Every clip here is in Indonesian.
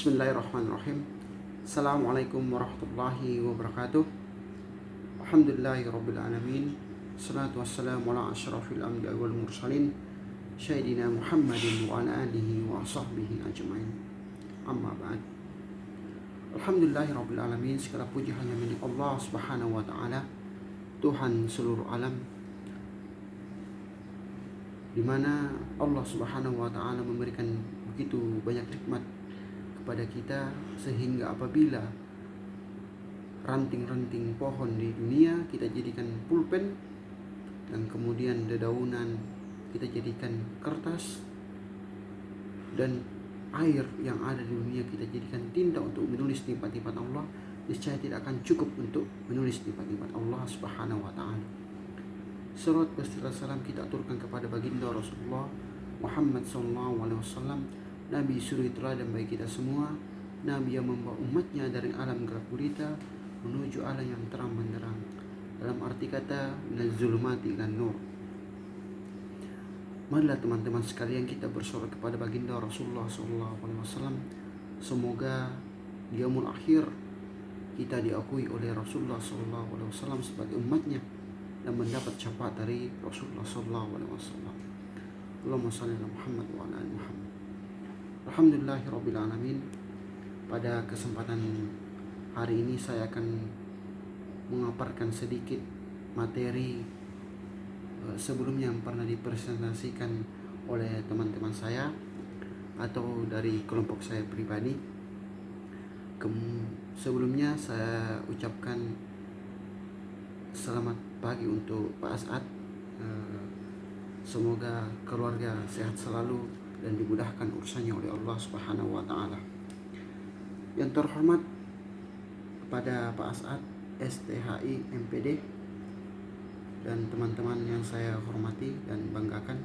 Bismillahirrahmanirrahim. Assalamualaikum warahmatullahi wabarakatuh. Alhamdulillahirabbil alamin. Wassalatu wassalamu ala asyrafil anbiya'i wal mursalin sayyidina Muhammadin wa ala alihi wa sahbihi ajmain. Amma ba'd. Alhamdulillahirabbil alamin. Segala puji hanya milik Allah Subhanahu wa taala, Tuhan seluruh alam, di mana Allah Subhanahu wa taala memberikan begitu banyak nikmat kepada kita, sehingga apabila ranting-ranting pohon di dunia kita jadikan pulpen, dan kemudian dedaunan kita jadikan kertas, dan air yang ada di dunia kita jadikan tinta untuk menulis nikmat-nikmat Allah, niscaya tidak akan cukup untuk menulis nikmat-nikmat Allah Subhanahu wa taala. Salawat beserta salam kita aturkan kepada baginda Rasulullah Muhammad SAW, Nabi suri teladan bagi kita semua, Nabi yang membawa umatnya dari alam gelap gulita menuju alam yang terang benderang, dalam arti kata minaz zulumati ilan nur. Marilah teman-teman sekalian kita bersolat kepada baginda Rasulullah SAW. Semoga di yaumul akhir kita diakui oleh Rasulullah SAW sebagai umatnya dan mendapat syafaat dari Rasulullah SAW. Allahumma shalli ala Muhammad wa ala ali Muhammad. Alhamdulillahirabbil alamin. Pada kesempatan hari ini saya akan mengaparkan sedikit materi sebelumnya yang pernah dipresentasikan oleh teman-teman saya atau dari kelompok saya pribadi. Sebelumnya saya ucapkan selamat pagi untuk Pak As'ad. Semoga keluarga sehat selalu dan dimudahkan urusannya oleh Allah Subhanahu wa taala. Yang terhormat kepada Pak As'ad, STHI MPD, dan teman-teman yang saya hormati dan banggakan.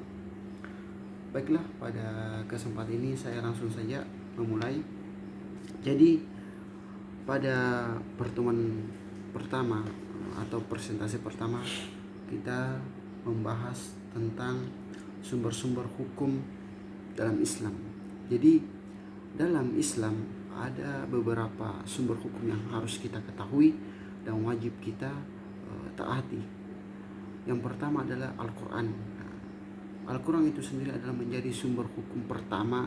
Baiklah, pada kesempatan ini saya langsung saja memulai. Jadi pada pertemuan pertama atau presentasi pertama kita membahas tentang sumber-sumber hukum dalam Islam. Jadi dalam Islam ada beberapa sumber hukum yang harus kita ketahui dan wajib kita taati. Yang pertama adalah Al-Quran. Al-Quran itu sendiri adalah menjadi sumber hukum pertama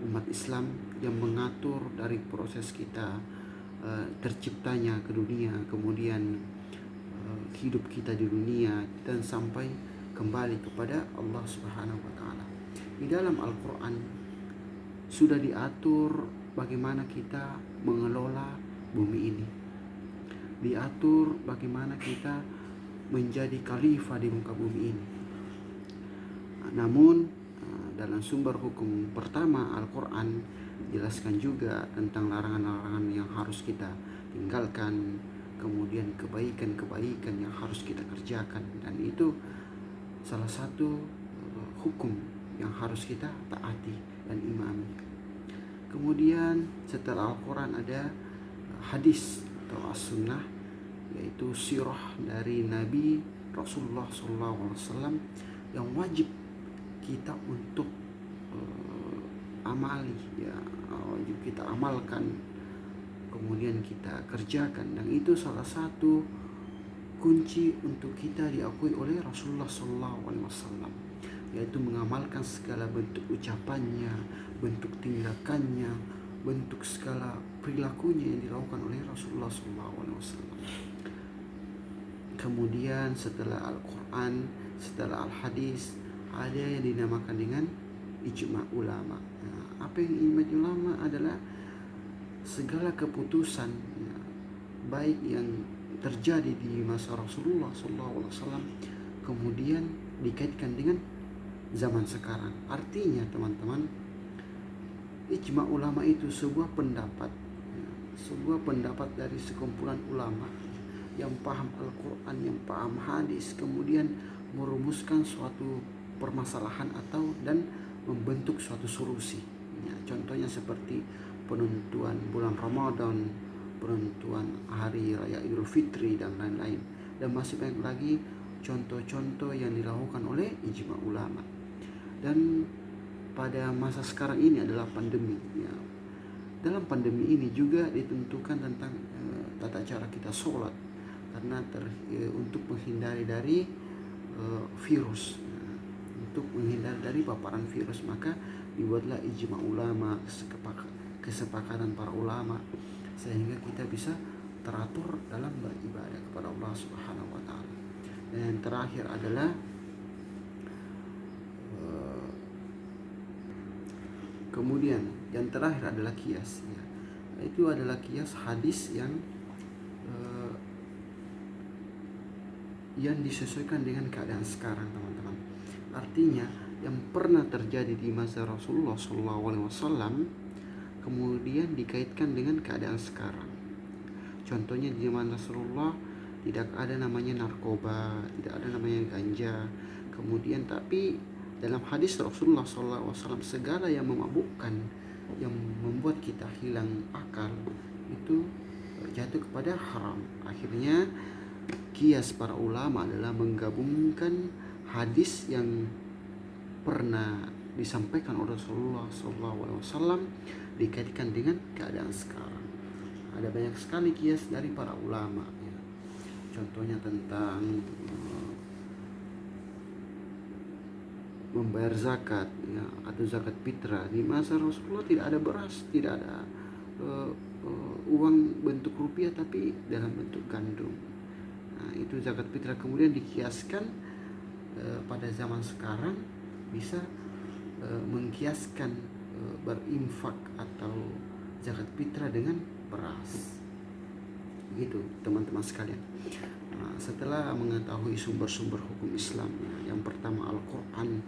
umat Islam yang mengatur dari proses kita terciptanya ke dunia, kemudian hidup kita di dunia, dan sampai kembali kepada Allah Subhanahu wa taala. Di dalam Al-Quran sudah diatur bagaimana kita mengelola bumi ini, diatur bagaimana kita menjadi khalifah di muka bumi ini. Namun dalam sumber hukum pertama Al-Quran jelaskan juga tentang larangan-larangan yang harus kita tinggalkan, kemudian kebaikan-kebaikan yang harus kita kerjakan, dan itu salah satu hukum yang harus kita taati dan imami. Kemudian setelah Al-Quran ada hadis atau as-sunnah, yaitu sirah dari Nabi Rasulullah SAW yang wajib kita untuk amali, ya, wajib kita amalkan, kemudian kita kerjakan, dan itu salah satu kunci untuk kita diakui oleh Rasulullah SAW, yaitu mengamalkan segala bentuk ucapannya, bentuk tindakannya, bentuk segala perilakunya yang dilakukan oleh Rasulullah SAW. Kemudian setelah Al-Quran, setelah Al-Hadis, ada yang dinamakan dengan ijma' ulama. Nah, apa yang ijma' ulama adalah segala keputusan, ya, baik yang terjadi di masa Rasulullah SAW kemudian dikaitkan dengan zaman sekarang. Artinya teman-teman, ijma' ulama itu sebuah pendapat, ya, sebuah pendapat dari sekumpulan ulama yang paham Al-Quran, yang paham hadis, kemudian merumuskan suatu permasalahan atau dan membentuk suatu solusi. Ya, contohnya seperti penentuan bulan Ramadan, penentuan hari raya Idul Fitri, dan lain-lain. Dan masih banyak lagi contoh-contoh yang dilakukan oleh ijma' ulama. Dan pada masa sekarang ini adalah pandemi, ya. dalam pandemi ini juga ditentukan tentang tata cara kita sholat, karena untuk menghindari dari virus, untuk menghindari dari paparan virus, maka dibuatlah ijma ulama, kesepakatan para ulama, sehingga kita bisa teratur dalam beribadah kepada Allah Subhanahu wa taala. Dan yang terakhir adalah kemudian yang terakhir adalah kias, ya. Itu adalah kias hadis yang disesuaikan dengan keadaan sekarang, teman-teman. Artinya yang pernah terjadi di masa Rasulullah SAW kemudian dikaitkan dengan keadaan sekarang. Contohnya di zaman Rasulullah tidak ada namanya narkoba, tidak ada namanya ganja. Kemudian tapi dalam hadis Rasulullah SAW, segala yang memabukkan, yang membuat kita hilang akal, itu jatuh kepada haram. Akhirnya kias para ulama adalah menggabungkan hadis yang pernah disampaikan oleh Rasulullah SAW dikaitkan dengan keadaan sekarang. Ada banyak sekali kias dari para ulama, ya. Contohnya tentang membayar zakat, ya, atau zakat fitrah. Di masa Rasulullah tidak ada beras, tidak ada uang bentuk rupiah, tapi dalam bentuk gandum. Nah, itu zakat fitrah. Kemudian dikiaskan pada zaman sekarang, bisa mengkiaskan berinfak atau zakat fitrah dengan beras. Gitu, teman-teman sekalian. Nah, setelah mengetahui sumber-sumber hukum Islam, yang pertama Al-Quran,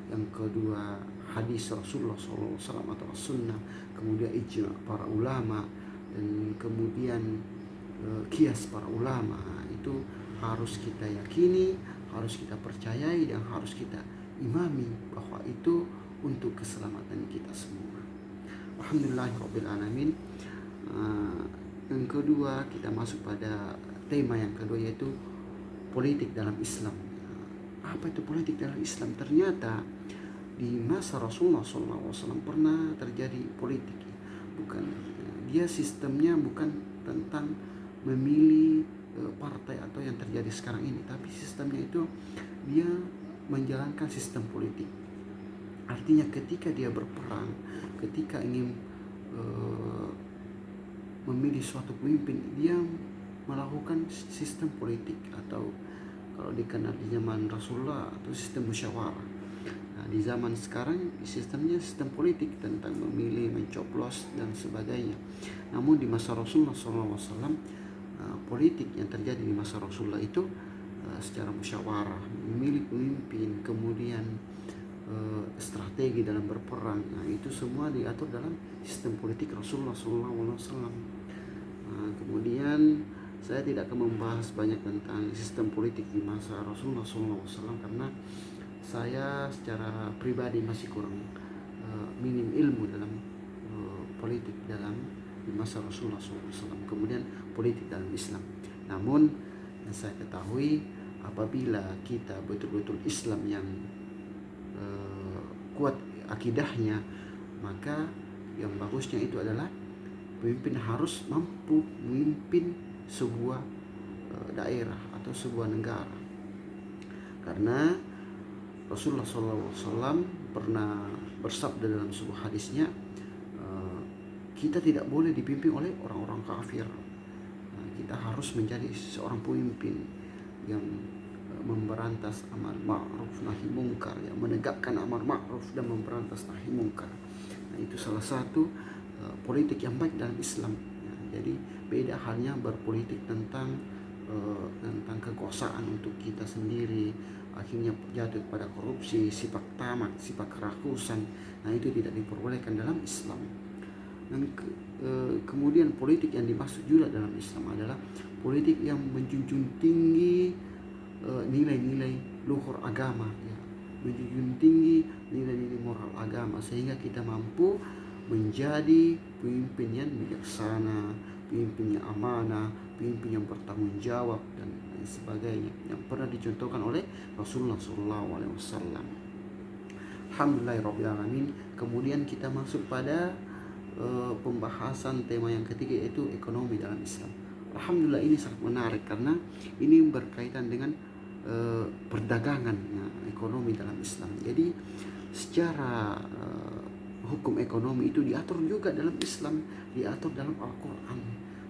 yang kedua hadis Rasulullah SAW atau sunnah, kemudian ijma para ulama, dan kemudian kias para ulama, itu harus kita yakini, harus kita percayai, dan harus kita imami bahwa itu untuk keselamatan kita semua. Alhamdulillahirrabbilalamin. Yang kedua, kita masuk pada tema yang kedua, yaitu politik dalam Islam. Apa itu politik dalam Islam? Ternyata di masa Rasulullah SAW pernah terjadi politik. Dia sistemnya bukan tentang memilih partai atau yang terjadi sekarang ini, tapi sistemnya itu dia menjalankan sistem politik. Artinya ketika dia berperang, ketika ingin memilih suatu pemimpin, dia melakukan sistem politik, atau kalau dikenal di zaman Rasulullah atau sistem musyawarah. Nah, di zaman sekarang sistemnya sistem politik tentang memilih, mencoblos dan sebagainya. Namun di masa Rasulullah SAW, politik yang terjadi di masa Rasulullah itu secara musyawarah, memilih pemimpin, kemudian strategi dalam berperang. Nah, itu semua diatur dalam sistem politik Rasulullah SAW. Kemudian saya tidak akan membahas banyak tentang sistem politik di masa Rasulullah SAW, karena saya secara pribadi masih kurang minim ilmu dalam politik di masa Rasulullah SAW, kemudian politik dalam Islam. Namun yang saya ketahui, apabila kita betul-betul Islam yang kuat akidahnya, maka yang bagusnya itu adalah pemimpin harus mampu memimpin sebuah daerah atau sebuah negara. Karena Rasulullah SAW pernah bersabda dalam sebuah hadisnya, kita tidak boleh dipimpin oleh orang-orang kafir. Kita harus menjadi seorang pemimpin yang memberantas amar ma'ruf nahi mungkar, yang menegakkan amar ma'ruf dan memberantas nahi mungkar. Nah, itu salah satu politik yang baik dalam Islam. Jadi beda halnya berpolitik tentang kekuasaan untuk kita sendiri, akhirnya jatuh pada korupsi, sifat tamak, sifat kerakusan. Nah, itu tidak diperbolehkan dalam Islam. Dan kemudian politik yang dimaksud juga dalam Islam adalah politik yang menjunjung tinggi nilai-nilai luhur agama, ya. Menjunjung tinggi nilai-nilai moral agama, sehingga kita mampu menjadi pemimpin yang bijaksana, pemimpin yang amanah, pemimpin yang bertanggung jawab, dan lain sebagainya, yang pernah dicontohkan oleh Rasulullah SAW. Alhamdulillahirrabbilalamin. Kemudian kita masuk pada pembahasan tema yang ketiga, yaitu ekonomi dalam Islam. Alhamdulillah, ini sangat menarik karena ini berkaitan dengan perdagangan, ya, ekonomi dalam Islam. Jadi secara hukum ekonomi itu diatur juga dalam Islam, diatur dalam Al-Quran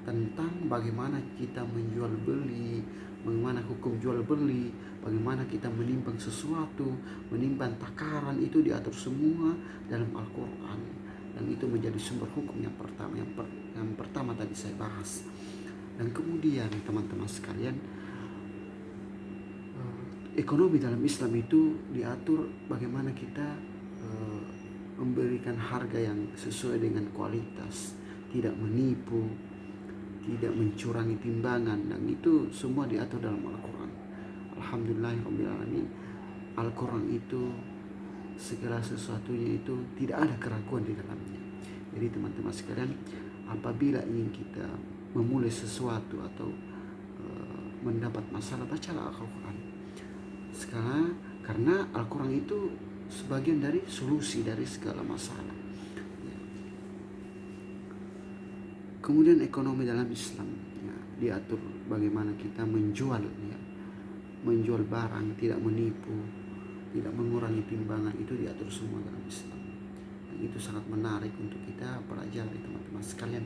tentang bagaimana kita menjual beli, bagaimana hukum jual beli, bagaimana kita menimbang sesuatu, menimbang takaran, itu diatur semua dalam Al-Quran. Dan itu menjadi sumber hukum yang pertama tadi saya bahas. Dan kemudian teman-teman sekalian, ekonomi dalam Islam itu diatur bagaimana kita memberikan harga yang sesuai dengan kualitas, tidak menipu, tidak mencurangi timbangan, dan itu semua diatur dalam Al-Quran. Alhamdulillahirabbil alamin. Al-Quran itu segala sesuatunya itu tidak ada keraguan di dalamnya. Jadi teman-teman sekalian, apabila ingin kita memulai sesuatu atau mendapat masalah, bacalah Al-Quran. Sekarang karena Al-Quran itu sebagian dari solusi dari segala masalah. Kemudian ekonomi dalam Islam, ya, diatur bagaimana kita menjual, ya, menjual barang, tidak menipu, tidak mengurangi timbangan, itu diatur semua dalam Islam. Dan itu sangat menarik untuk kita pelajari teman-teman sekalian.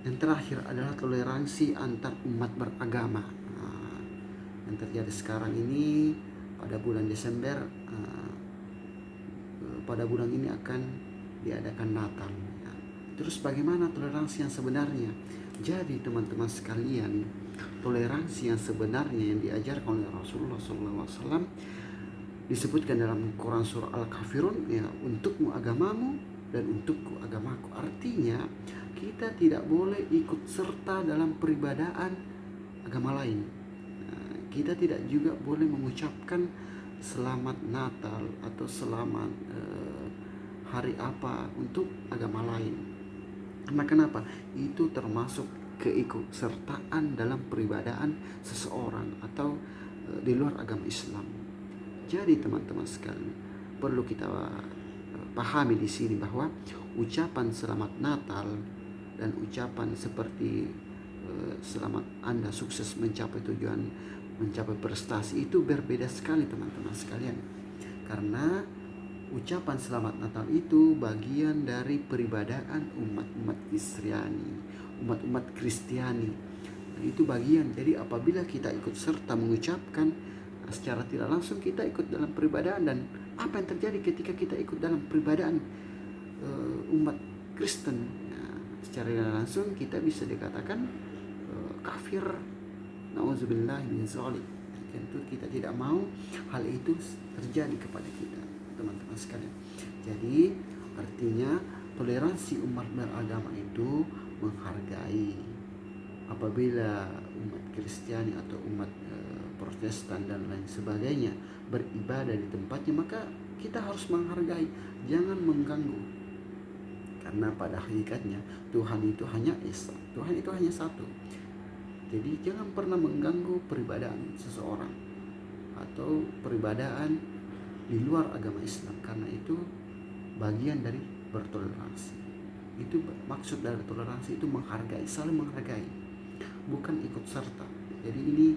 Yang terakhir adalah toleransi antar umat beragama. Yang terjadi sekarang ini pada bulan Desember, pada bulan ini akan diadakan Natal. Terus bagaimana toleransi yang sebenarnya? Jadi teman-teman sekalian, toleransi yang sebenarnya yang diajarkan oleh Rasulullah SAW disebutkan dalam Quran surah Al-Kafirun, ya, untukmu agamamu dan untukku agamaku. Artinya kita tidak boleh ikut serta dalam peribadaan agama lain. Kita tidak juga boleh mengucapkan selamat Natal atau selamat hari apa untuk agama lain. Karena kenapa? Itu termasuk keikutsertaan dalam peribadaan seseorang atau di luar agama Islam. Jadi teman-teman sekalian, perlu kita pahami di sini bahwa ucapan selamat Natal dan ucapan seperti selamat Anda sukses mencapai tujuan, mencapai prestasi, itu berbeda sekali teman-teman sekalian. Karena ucapan selamat Natal itu bagian dari peribadaan umat-umat Kristiani. Itu bagian. Jadi apabila kita ikut serta mengucapkan, secara tidak langsung kita ikut dalam peribadaan. Dan apa yang terjadi ketika kita ikut dalam peribadaan umat Kristen? Secara tidak langsung kita bisa dikatakan kafir. Nauzubillah min dzalik. Tentu kita tidak mau hal itu terjadi kepada kita, teman-teman sekalian. Jadi artinya toleransi umat beragama itu menghargai. Apabila umat Kristiani atau umat Protestan dan lain sebagainya beribadah di tempatnya, maka kita harus menghargai, jangan mengganggu. Karena pada hakikatnya Tuhan itu hanya esa, Tuhan itu hanya satu. Jadi jangan pernah mengganggu peribadaan seseorang atau peribadaan di luar agama Islam, karena itu bagian dari bertoleransi. Itu maksud dari toleransi, itu menghargai, saling menghargai, bukan ikut serta. Jadi ini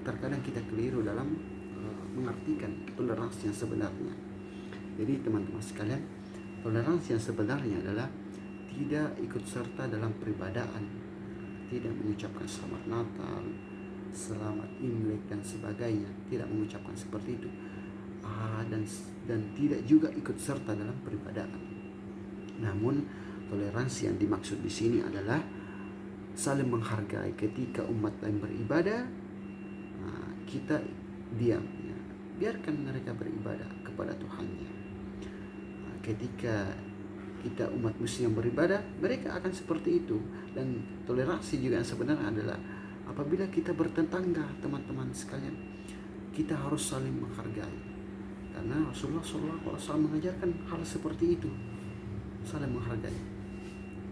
terkadang kita keliru dalam mengartikan toleransi yang sebenarnya. Jadi teman-teman sekalian, toleransi yang sebenarnya adalah tidak ikut serta dalam peribadaan, tidak mengucapkan selamat Natal, selamat Imlek dan sebagainya, tidak mengucapkan seperti itu. Dan tidak juga ikut serta dalam peribadaan. Namun toleransi yang dimaksud di sini adalah saling menghargai. Ketika umat lain beribadah, kita diam, ya, biarkan mereka beribadah kepada Tuhannya. Ketika kita umat muslim yang beribadah, mereka akan seperti itu. Dan toleransi juga yang sebenarnya adalah apabila kita bertetangga, teman-teman sekalian, kita harus saling menghargai. Karena Rasulullah SAW mengajarkan hal seperti itu, saling menghargai.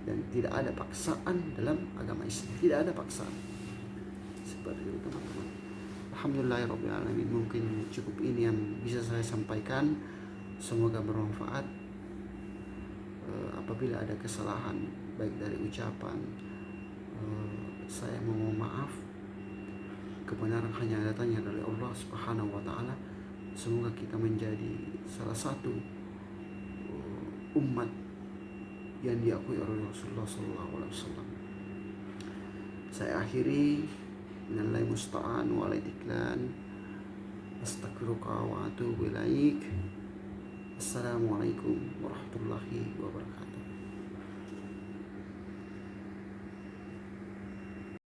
Dan tidak ada paksaan dalam agama Islam, tidak ada paksaan seperti itu, teman-teman. Alhamdulillahirabbil alamin. Mungkin cukup ini yang bisa saya sampaikan. Semoga bermanfaat. apabila ada kesalahan baik dari ucapan, saya mohon maaf. Kebenaran hanya datangnya dari Allah Subhanahu wa taala. Semoga kita menjadi salah satu umat yang diakui oleh Rasulullah SAW. Saya akhiri, minallahi musta'an wa alaihi tiklan. Astaghfiruka wa atubu ilaik. Assalamualaikum warahmatullahi wabarakatuh.